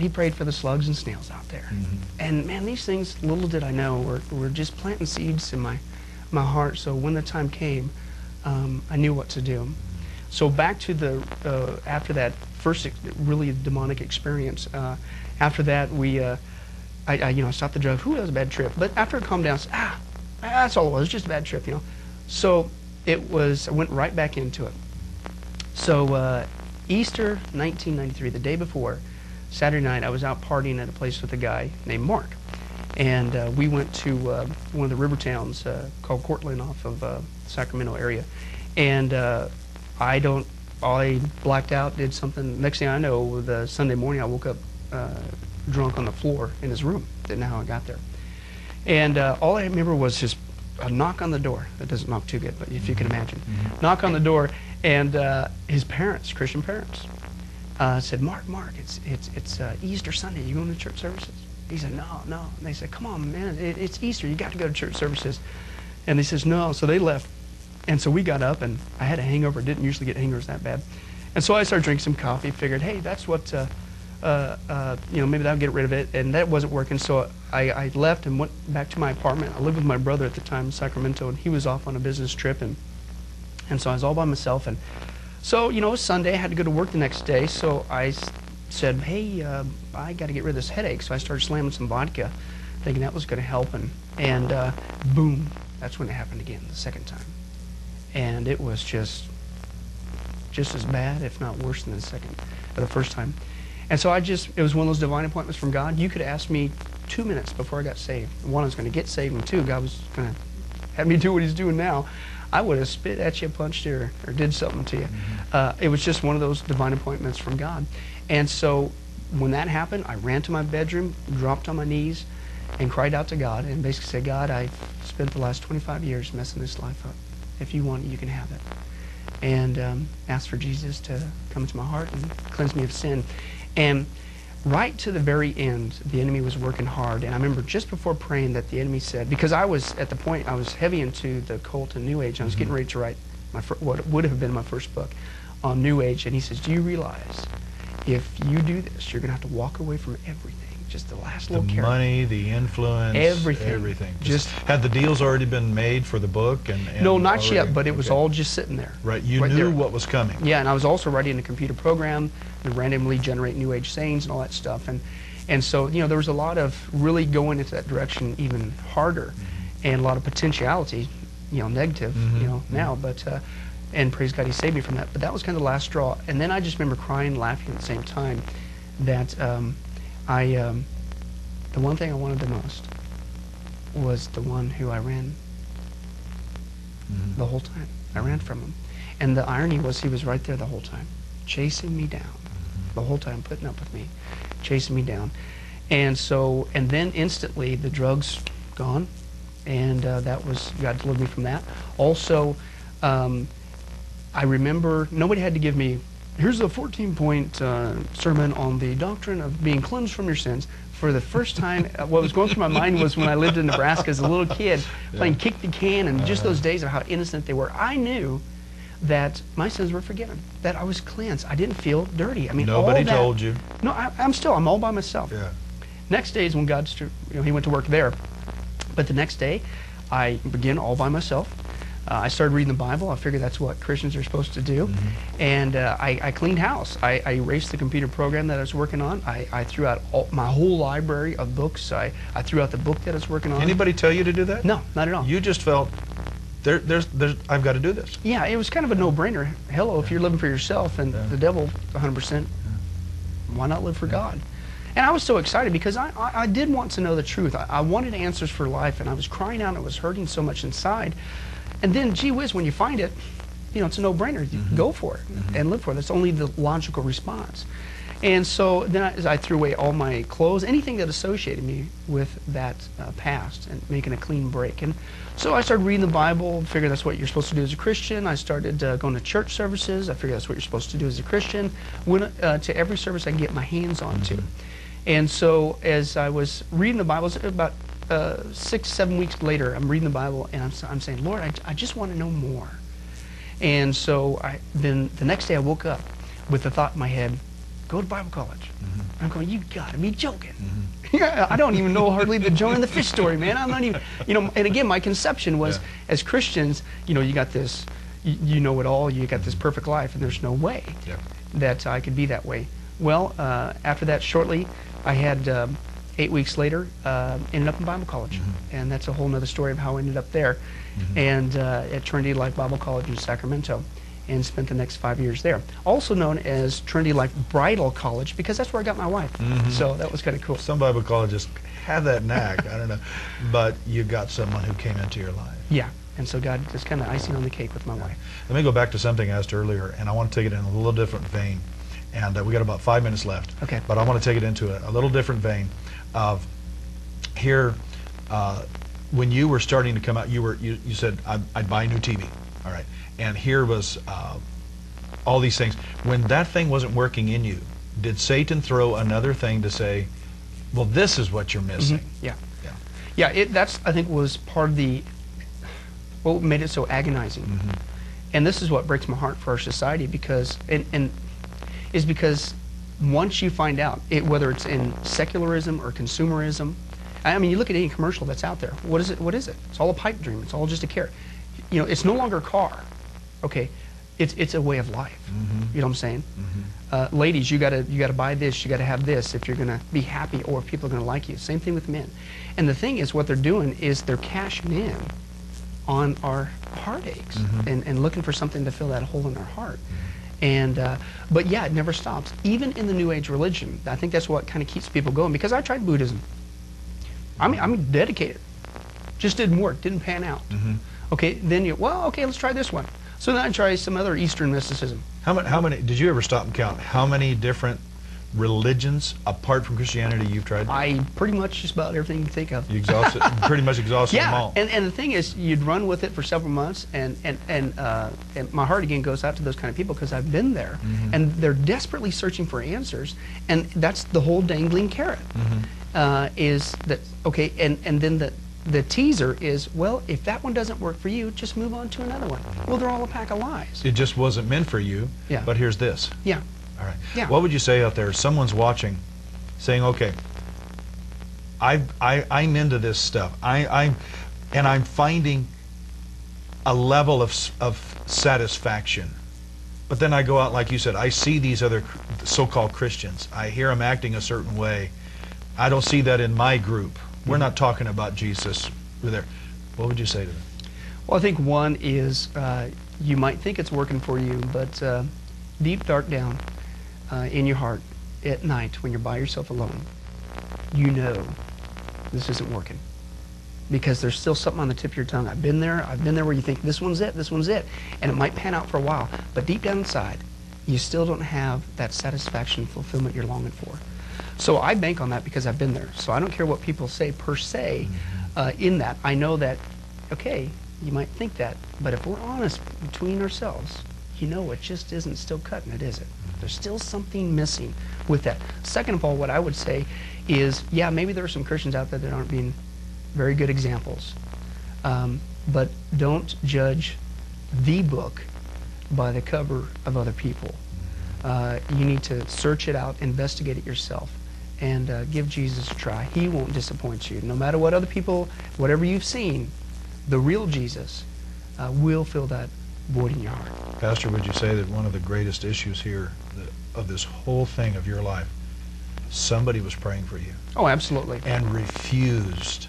he prayed for the slugs and snails out there. And man, these things, little did I know, were just planting seeds in my heart. So when the time came, I knew what to do. So back to the after that first really demonic experience. After that, I stopped the drugs. That was a bad trip. But after it calmed down, I said, that's all it was. Just a bad trip, So I went right back into it. So Easter 1993, the day before, Saturday night, I was out partying at a place with a guy named Mark. And we went to one of the river towns called Cortland off of Sacramento area. And I blacked out, did something. Next thing I know, the Sunday morning, I woke up drunk on the floor in his room. Didn't know how I got there. And all I remember was just a knock on the door. That doesn't knock too good, but if you can imagine. Knock on the door, and his parents, Christian parents, said, Mark, it's Easter Sunday. You going to church services? He said, no. And they said, come on, man, it's Easter. You got to go to church services. And he says, no. So they left. And so we got up, and I had a hangover. Didn't usually get hangovers that bad. And so I started drinking some coffee. Figured, hey, that's what, maybe that'll get rid of it. And that wasn't working. So I left and went back to my apartment. I lived with my brother at the time in Sacramento, and he was off on a business trip. And so I was all by myself. And so, it was Sunday. I had to go to work the next day. So I said, hey, I got to get rid of this headache. So I started slamming some vodka, thinking that was going to help. And boom, that's when it happened again, the second time. And it was just as bad, if not worse than the first time. And so it was one of those divine appointments from God. You could ask me 2 minutes before I got saved. One, I was going to get saved, and two, God was going to have me do what he's doing now. I would have spit at you, punched you, or did something to you. It was just one of those divine appointments from God. And so when that happened, I ran to my bedroom, dropped on my knees, and cried out to God, and basically said, God, I've spent the last 25 years messing this life up. If you want it, you can have it. And asked for Jesus to come into my heart and cleanse me of sin. And right to the very end, the enemy was working hard. And I remember just before praying that the enemy said, because I was at the point, I was heavy into the cult and New Age. I was getting ready to write what would have been my first book on New Age. And he says, do you realize if you do this, you're going to have to walk away from everything? Just the last little carrot. The money, the influence, everything. Just had the deals already been made for the book? And no, not yet, but it was all just sitting there. Right, you knew what was coming. Yeah, and I was also writing a computer program to randomly generate New Age sayings and all that stuff. And so, there was a lot of really going into that direction even harder, and a lot of potentiality, negative, now. But and praise God, he saved me from that. But that was kind of the last straw. And then I just remember crying and laughing at the same time that the one thing I wanted the most was the one who I ran the whole time. I ran from him. And the irony was he was right there the whole time, chasing me down the whole time, putting up with me, chasing me down. And then instantly the drugs gone, and that was, God delivered me from that. Also, I remember nobody had to give me, here's a 14-point sermon on the doctrine of being cleansed from your sins. For the first time, what was going through my mind was when I lived in Nebraska as a little kid, playing kick the can, and just those days of how innocent they were. I knew that my sins were forgiven, that I was cleansed. I didn't feel dirty. I mean, nobody told you. No, I'm all by myself. Yeah. Next day is when God, he went to work there. But the next day, I began all by myself. I started reading the Bible. I figured that's what Christians are supposed to do. And I cleaned house. I erased the computer program that I was working on. I threw out my whole library of books. I threw out the book that I was working on. Anybody tell you to do that? No, not at all. You just felt, I've got to do this. Yeah, it was kind of a no-brainer. Hello, if you're living for yourself and the devil 100%, why not live for God? And I was so excited because I did want to know the truth. I wanted answers for life, and I was crying out. I was hurting so much inside. And then, gee whiz, when you find it, it's a no-brainer. You go for it and live for it. That's only the logical response. And so then I threw away all my clothes, anything that associated me with that past, and making a clean break. And so I started reading the Bible, figured that's what you're supposed to do as a Christian. I started going to church services. I figured that's what you're supposed to do as a Christian. Went to every service I could get my hands onto. And so as I was reading the Bible, about 6, 7 weeks later, I'm reading the Bible, and I'm saying, Lord, I just want to know more. And so then the next day I woke up with the thought in my head, go to Bible college. I'm going, you got to be joking. Yeah, I don't even know hardly the Jonah and the fish story, man. I'm not even, and again, my conception was, as Christians, you got this, you know it all, you got this perfect life, and there's no way that I could be that way. Well, after that, shortly, I had 8 weeks later, ended up in Bible college. And that's a whole nother story of how I ended up there. And at Trinity Life Bible College in Sacramento, and spent the next 5 years there. Also known as Trinity Life Bridal College, because that's where I got my wife. So that was kind of cool. Some Bible colleges have that knack, I don't know, but you got someone who came into your life. Yeah, and so God just kind of icing on the cake with my wife. Let me go back to something I asked earlier, and I want to take it in a little different vein. And we got about 5 minutes left. Okay. But I want to take it into a little different vein of here, when you were starting to come out, you said, I'd buy a new TV. All right. And here was all these things. When that thing wasn't working in you, did Satan throw another thing to say, well, this is what you're missing? Yeah, that's, I think, was part of what made it so agonizing. And this is what breaks my heart for our society, because, is because once you find out, whether it's in secularism or consumerism, I mean, you look at any commercial that's out there, what is it? It's all a pipe dream. It's all just a carrot. It's no longer a car. Okay, it's a way of life. You know what I'm saying? Ladies, you gotta buy this. You gotta have this if you're gonna be happy, or if people are gonna like you. Same thing with men. And the thing is, what they're doing is they're cashing in on our heartaches and looking for something to fill that hole in our heart. And but yeah, it never stops. Even in the New Age religion, I think that's what kind of keeps people going. Because I tried Buddhism. I'm dedicated. Just didn't work. Didn't pan out. Okay, then okay, let's try this one. So then I try some other Eastern mysticism. How many, did you ever stop and count how many different religions, apart from Christianity, you've tried? I pretty much just about everything you can think of. You pretty much exhausted them all. And the thing is, you'd run with it for several months, and my heart again goes out to those kind of people, because I've been there, and they're desperately searching for answers, and that's the whole dangling carrot. Is that, okay, and then the teaser is, well, if that one doesn't work for you, just move on to another one. Well, they're all a pack of lies. It just wasn't meant for you, but here's this. Yeah. All right. Yeah. What would you say out there? Someone's watching, saying, okay, I'm into this stuff. I'm finding a level of satisfaction. But then I go out, like you said, I see these other so-called Christians. I hear them acting a certain way. I don't see that in my group. We're not talking about Jesus. We're there. What would you say to them? Well, I think one is, you might think it's working for you, but deep, dark down in your heart at night when you're by yourself alone, you know this isn't working. Because there's still something on the tip of your tongue. I've been there where you think, this one's it, and it might pan out for a while, but deep down inside, you still don't have that satisfaction, fulfillment you're longing for. So I bank on that because I've been there. So I don't care what people say per se in that. I know that, okay, you might think that, but if we're honest between ourselves, it just isn't still cutting it, is it? There's still something missing with that. Second of all, what I would say is, yeah, maybe there are some Christians out there that aren't being very good examples. But don't judge the book by the cover of other people. You need to search it out, investigate it yourself, and give Jesus a try. He won't disappoint you. No matter what other people, whatever you've seen, the real Jesus will fill that void in your heart. Pastor, would you say that one of the greatest issues here of this whole thing of your life, somebody was praying for you? Oh, absolutely. And refused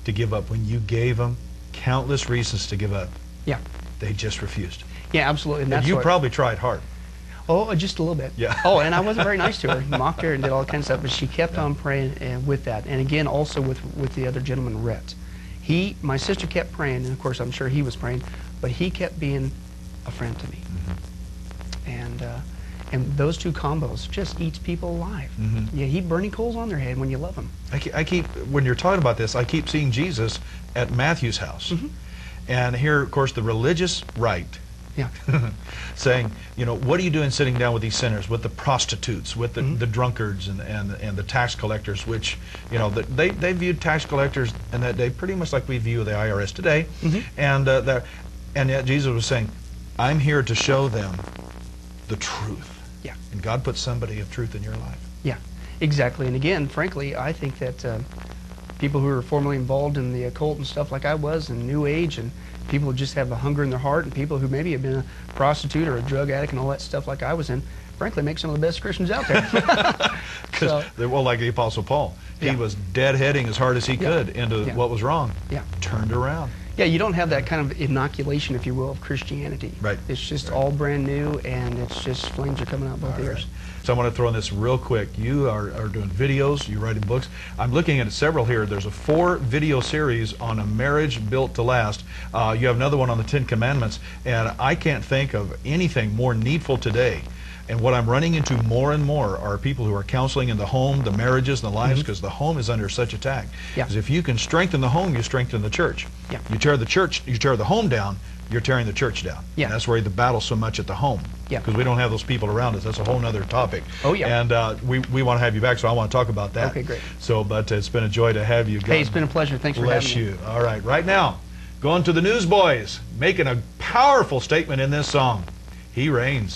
to give up when you gave them countless reasons to give up. Yeah. They just refused. Yeah, absolutely. And you probably tried hard. Oh, just a little bit. Yeah. Oh, and I wasn't very nice to her. Mocked her and did all kinds of stuff, but she kept on praying with that. And again, also with the other gentleman, Rhett. My sister kept praying, and of course I'm sure he was praying, but he kept being a friend to me. And those two combos just eats people alive. Yeah, heap burning coals on their head when you love them. I keep, when you're talking about this, I keep seeing Jesus at Matthew's house. And here, of course, the religious right saying, what are you doing sitting down with these sinners, with the prostitutes, with the drunkards and the tax collectors, which, they viewed tax collectors in that day pretty much like we view the IRS today. And yet Jesus was saying, I'm here to show them the truth. Yeah. And God put somebody of truth in your life. Yeah. Exactly. And again, frankly, I think that people who are formerly involved in the occult and stuff like I was, and New Age, and people who just have a hunger in their heart, and people who maybe have been a prostitute or a drug addict and all that stuff like I was in, frankly, make some of the best Christians out there. Because well, like the Apostle Paul, he was deadheading as hard as he could into what was wrong. Turned around. Yeah, you don't have that kind of inoculation, if you will, of Christianity. Right. It's just all brand new, and it's just flames are coming out both ears. So I want to throw in this real quick. You are doing videos, you're writing books. I'm looking at several here. There's a 4-video series on a marriage built to last. You have another one on the 10 Commandments, and I can't think of anything more needful today. And what I'm running into more and more are people who are counseling in the home, the marriages, and the lives, because the home is under such attack. Because if you can strengthen the home, you strengthen the church. You tear the home down, you're tearing the church down. And that's where the battle's so much at the home. Because we don't have those people around us. That's a whole other topic. And we want to have you back, so I want to talk about that. Okay, great. So, but it's been a joy to have you. Hey, it's been a pleasure. Thanks for having me. Bless you. All right, right now, going to the Newsboys, making a powerful statement in this song. He reigns.